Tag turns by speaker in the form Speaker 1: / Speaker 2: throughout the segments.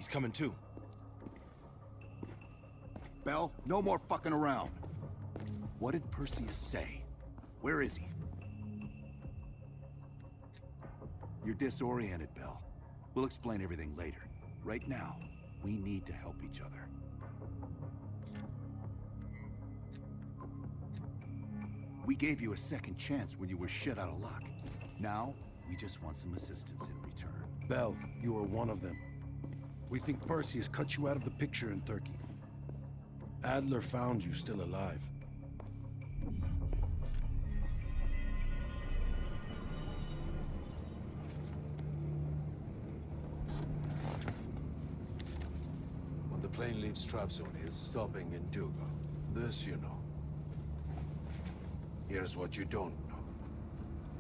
Speaker 1: He's coming too.
Speaker 2: Bell, no more fucking around. What did Perseus say? Where is he? You're disoriented, Bell. We'll explain everything later. Right now, we need to help each other. We gave you a second chance when you were shit out of luck. Now, we just want some assistance in return.
Speaker 3: Bell, you are one of them. We think Perseus cut you out of the picture in Turkey. Adler found you still alive.
Speaker 4: When the plane leaves Trabzon, it's stopping in Duga. This you know. Here's what you don't know.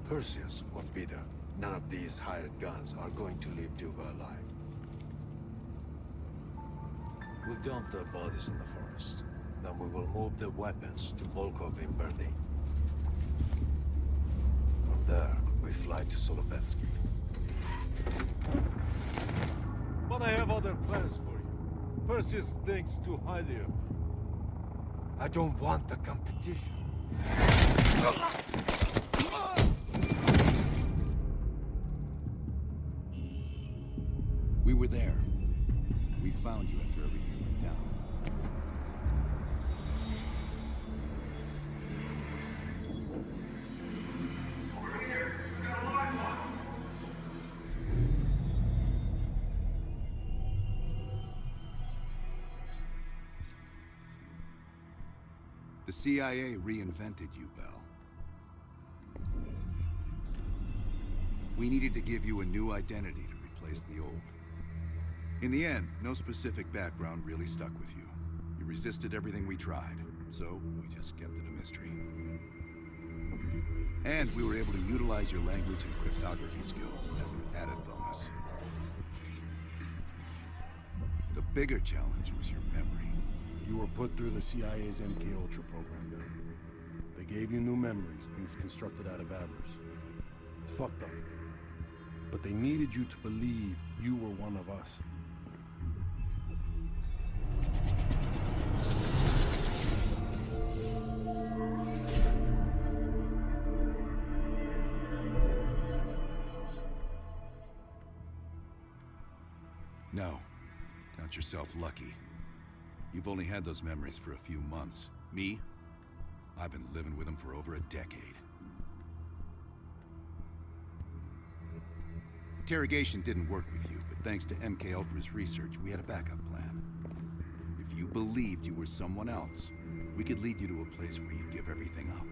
Speaker 4: Perseus or Peter, none of these hired guns are going to leave Duga alive. We'll dump their bodies in the forest. Then we will move the weapons to Volkov in Berlin. From there, we fly to Solovetsky.
Speaker 5: But I have other plans for you. Perseus thinks too highly of you.
Speaker 4: I don't want the competition.
Speaker 2: We were there. We found you after everything went down. The CIA reinvented you, Bell. We needed to give you a new identity to replace the old. In the end, no specific background really stuck with you. You resisted everything we tried, so we just kept it a mystery. And we were able to utilize your language and cryptography skills as an added bonus. The bigger challenge was your memory.
Speaker 3: You were put through the CIA's MK Ultra program, Bill. They gave you new memories, things constructed out of Adler's. It's fucked up. But they needed you to believe you were one of us.
Speaker 2: No. Count yourself lucky. You've only had those memories for a few months. Me? I've been living with them for over a decade. Interrogation didn't work with you, but thanks to MK Ultra's research, we had a backup plan. If you believed you were someone else, we could lead you to a place where you'd give everything up.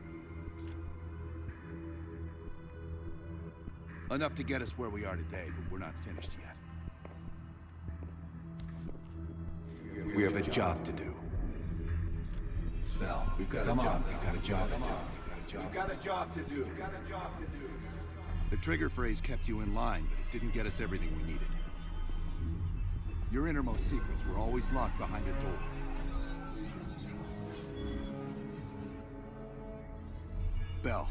Speaker 2: Enough to get us where we are today, but we're not finished yet. We have a job to do. Bell, we've got a job to do.
Speaker 4: We've got a job to do.
Speaker 2: The trigger phrase kept you in line, but it didn't get us everything we needed. Your innermost secrets were always locked behind a door. Bell,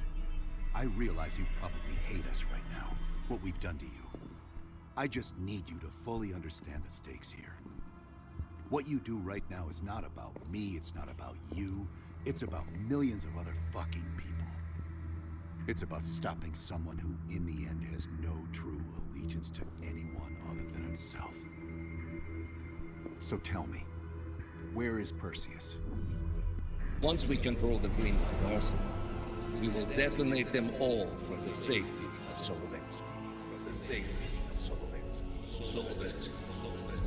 Speaker 2: I realize you probably hate us right now, what we've done to you. I just need you to fully understand the stakes here. What you do right now is not about me, it's not about you, it's about millions of other fucking people. It's about stopping someone who, in the end, has no true allegiance to anyone other than himself. So tell me, where is Perseus?
Speaker 6: Once we control the Green Light arsenal, we will detonate them all for the safety of Solovetsky.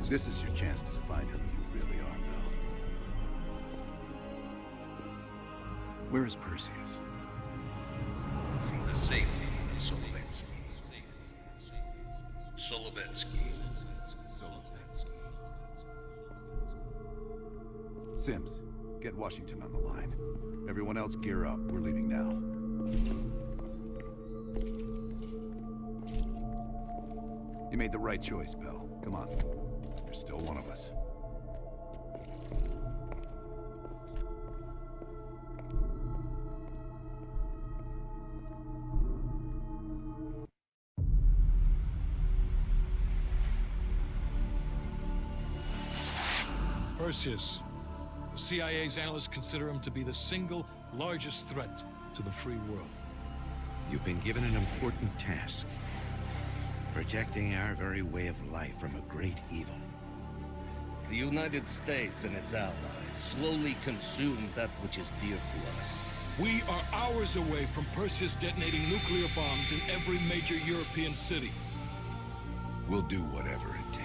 Speaker 2: This is your chance to define who you really are, Bell. Where is Perseus?
Speaker 6: From the safety of Solovetsky.
Speaker 2: Sims, get Washington on the line. Everyone else gear up. We're leaving now. You made the right choice, Bell. Come on. You're still one of us.
Speaker 1: Perseus. The CIA's analysts consider him to be the single largest threat to the free world.
Speaker 7: You've been given an important task. Protecting our very way of life from a great evil.
Speaker 6: The United States and its allies slowly consume that which is dear to us.
Speaker 1: We are hours away from Perseus detonating nuclear bombs in every major European city.
Speaker 2: We'll do whatever it takes.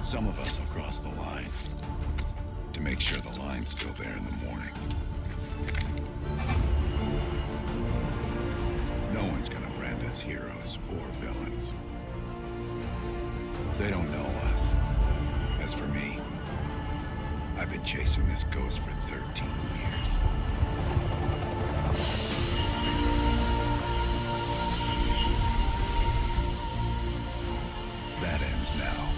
Speaker 2: Some of us will cross the line to make sure the line's still there in the morning. No one's gonna brand us heroes or villains. They don't know us. As for me, I've been chasing this ghost for 13 years. That ends now.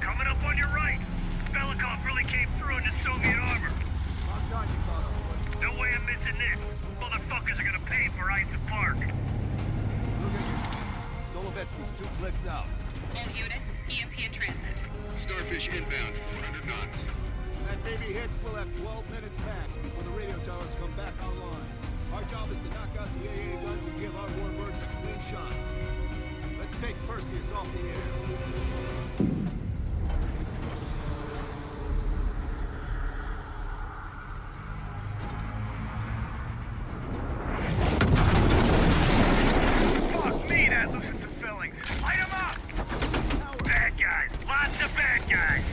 Speaker 8: Coming up on your right. Belikov really came through in the Soviet armor.
Speaker 4: Long time you thought I was.
Speaker 8: No way I'm missing this. Motherfuckers are gonna pay for Isa Park.
Speaker 4: Look at your chance.
Speaker 2: Solovetsky's 2 clicks out.
Speaker 9: All units, EMP in transit.
Speaker 10: Starfish inbound, 400 knots.
Speaker 4: That baby hits will have 12 minutes max before the radio towers come back online. Our job is to knock out the AA guns and give our warbirds a clean shot. Let's take Perseus off the air.
Speaker 8: Fuck me, that loosens some fillings. Light 'em up! Bad guys. Lots of bad guys.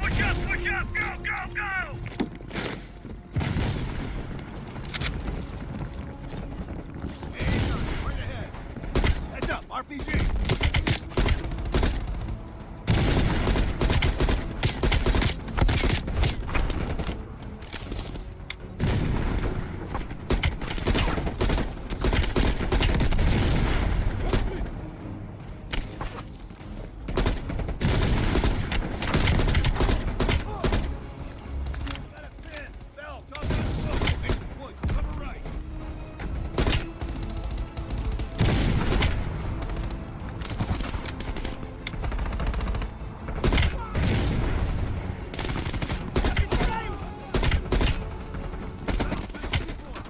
Speaker 8: Push up, push up! Go, go, go!
Speaker 4: AA guns, straight ahead.
Speaker 2: Heads up, RPG!
Speaker 4: Let us spin. Bell, talk out the book. Make some woods. Cover right.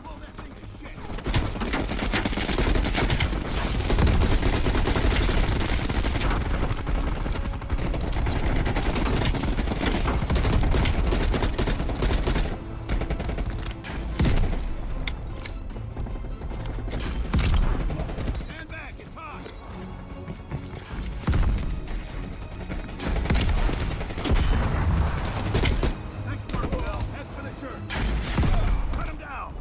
Speaker 4: Blow that thing to shit. Stand back, it's hot. Nice work, Bell. Head for the church. Cut him down.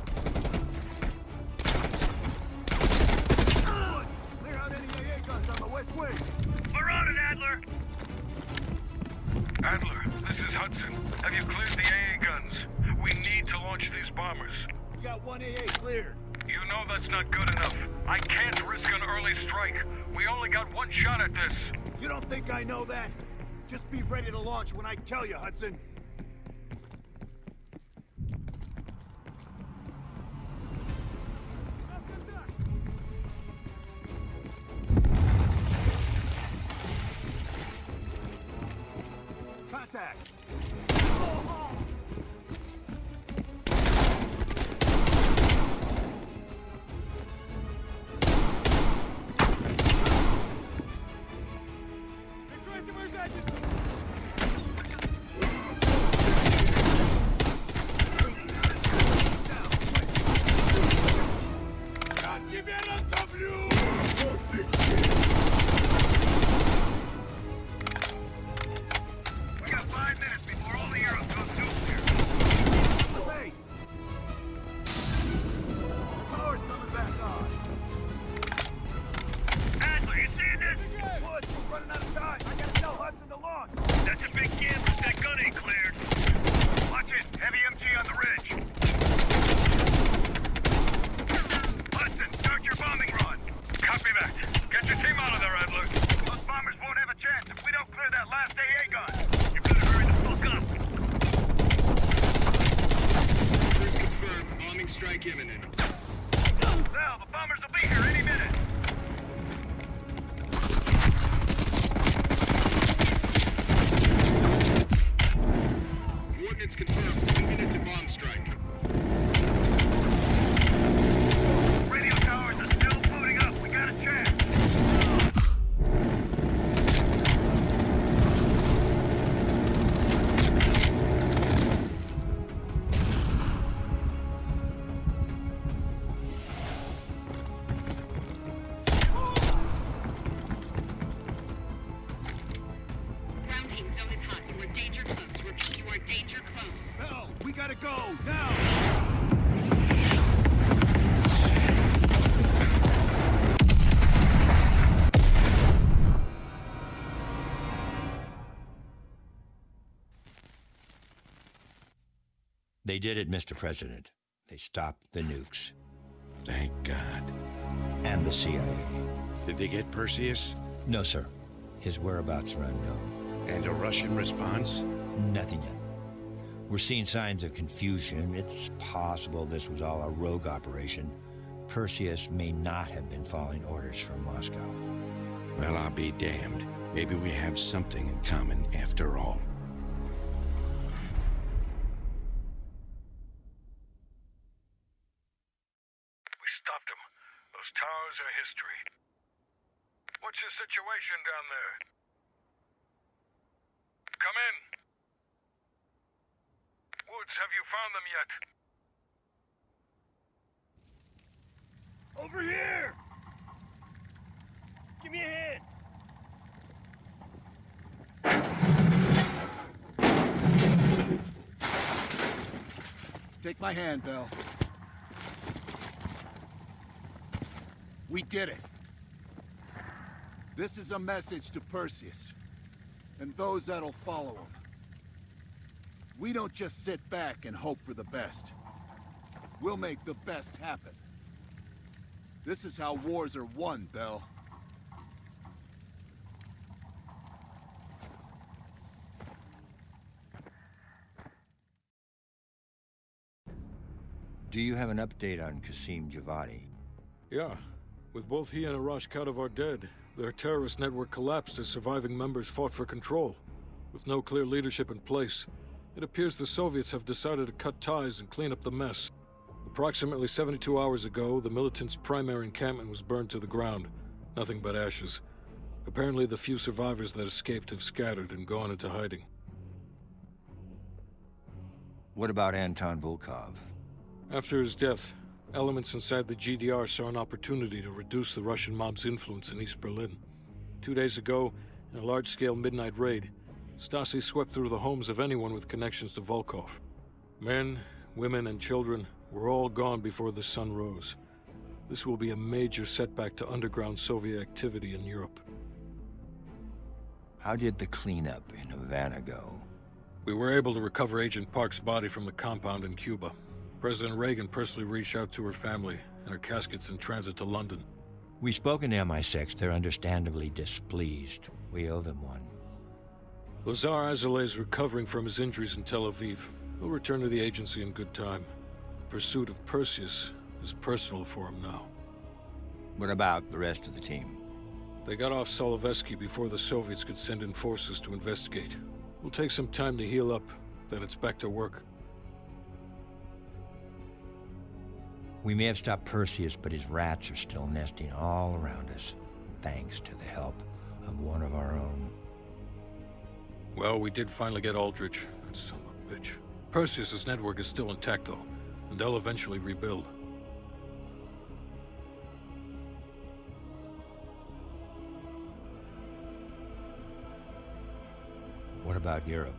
Speaker 4: Woods, clear out any AA guns on the west wing.
Speaker 8: We're on it, Adler.
Speaker 5: Adler, this is Hudson. Have you cleared the AA guns? We need to launch these bombers.
Speaker 4: We got one AA cleared.
Speaker 5: You know that's not good enough. I can't risk an early strike. We only got one shot at this.
Speaker 2: You don't think I know that? Just be ready to launch when I tell you, Hudson.
Speaker 4: Contact.
Speaker 8: We got 5 minutes before
Speaker 9: danger close. Repeat, you are danger close.
Speaker 4: Bell, we gotta go, now!
Speaker 7: They did it, Mr. President. They stopped the nukes.
Speaker 11: Thank God.
Speaker 7: And the CIA.
Speaker 11: Did they get Perseus?
Speaker 7: No, sir. His whereabouts are unknown.
Speaker 11: And a Russian response?
Speaker 7: Nothing yet. We're seeing signs of confusion. It's possible this was all a rogue operation. Perseus may not have been following orders from Moscow.
Speaker 11: Well, I'll be damned. Maybe we have something in common after all.
Speaker 1: We stopped them. Those towers are history. What's your situation down there? Come in. Woods, have you found them yet?
Speaker 5: Over here! Give me a hand!
Speaker 4: Take my hand, Bell. We did it. This is a message to Perseus, and those that'll follow him. We don't just sit back and hope for the best. We'll make the best happen. This is how wars are won, Bell.
Speaker 7: Do you have an update on Qasim Javadi?
Speaker 1: Yeah. With both he and Arash Kadivar dead, their terrorist network collapsed as surviving members fought for control. With no clear leadership in place, it appears the Soviets have decided to cut ties and clean up the mess. Approximately 72 hours ago, the militants' primary encampment was burned to the ground. Nothing but ashes. Apparently, the few survivors that escaped have scattered and gone into hiding.
Speaker 7: What about Anton Volkov?
Speaker 1: After his death, elements inside the GDR saw an opportunity to reduce the Russian mob's influence in East Berlin. 2 days ago, in a large-scale midnight raid, Stasi swept through the homes of anyone with connections to Volkov. Men, women, and children were all gone before the sun rose. This will be a major setback to underground Soviet activity in Europe.
Speaker 7: How did the cleanup in Havana go?
Speaker 1: We were able to recover Agent Park's body from the compound in Cuba. President Reagan personally reached out to her family, and her casket's in transit to London.
Speaker 7: We've spoken to MI6. They're understandably displeased. We owe them one.
Speaker 1: Lazar Azaleh is recovering from his injuries in Tel Aviv. He'll return to the agency in good time. Pursuit of Perseus is personal for him now.
Speaker 7: What about the rest of the team?
Speaker 1: They got off Solovetsky before the Soviets could send in forces to investigate. It'll take some time to heal up, then it's back to work.
Speaker 7: We may have stopped Perseus, but his rats are still nesting all around us, thanks to the help of one of our own.
Speaker 1: Well, we did finally get Aldrich. That son of a bitch. Perseus' network is still intact, though, and they'll eventually rebuild.
Speaker 7: What about Europe?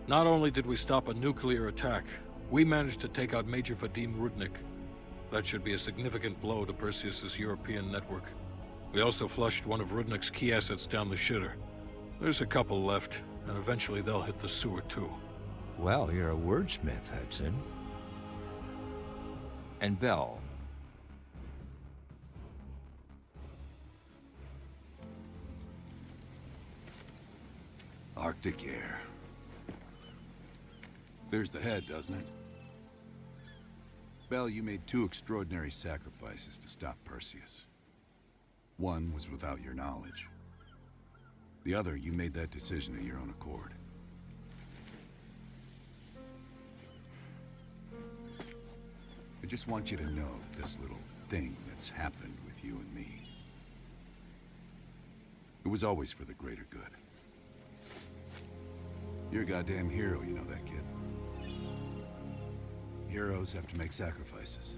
Speaker 1: Not only did we stop a nuclear attack, we managed to take out Major Vadim Rudnik. That should be a significant blow to Perseus' European network. We also flushed one of Rudnik's key assets down the shitter. There's a couple left, and eventually they'll hit the sewer too.
Speaker 7: Well, you're a wordsmith, Hudson. And Bell.
Speaker 2: Arctic air. Clears the head, doesn't it? Bell, you made two extraordinary sacrifices to stop Perseus. One was without your knowledge. The other, you made that decision of your own accord. I just want you to know that this little thing that's happened with you and me, it was always for the greater good. You're a goddamn hero, you know that, kid. Heroes have to make sacrifices.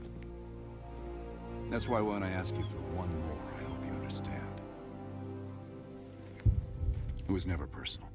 Speaker 2: That's why when I ask you for one more, I hope you understand. It was never personal.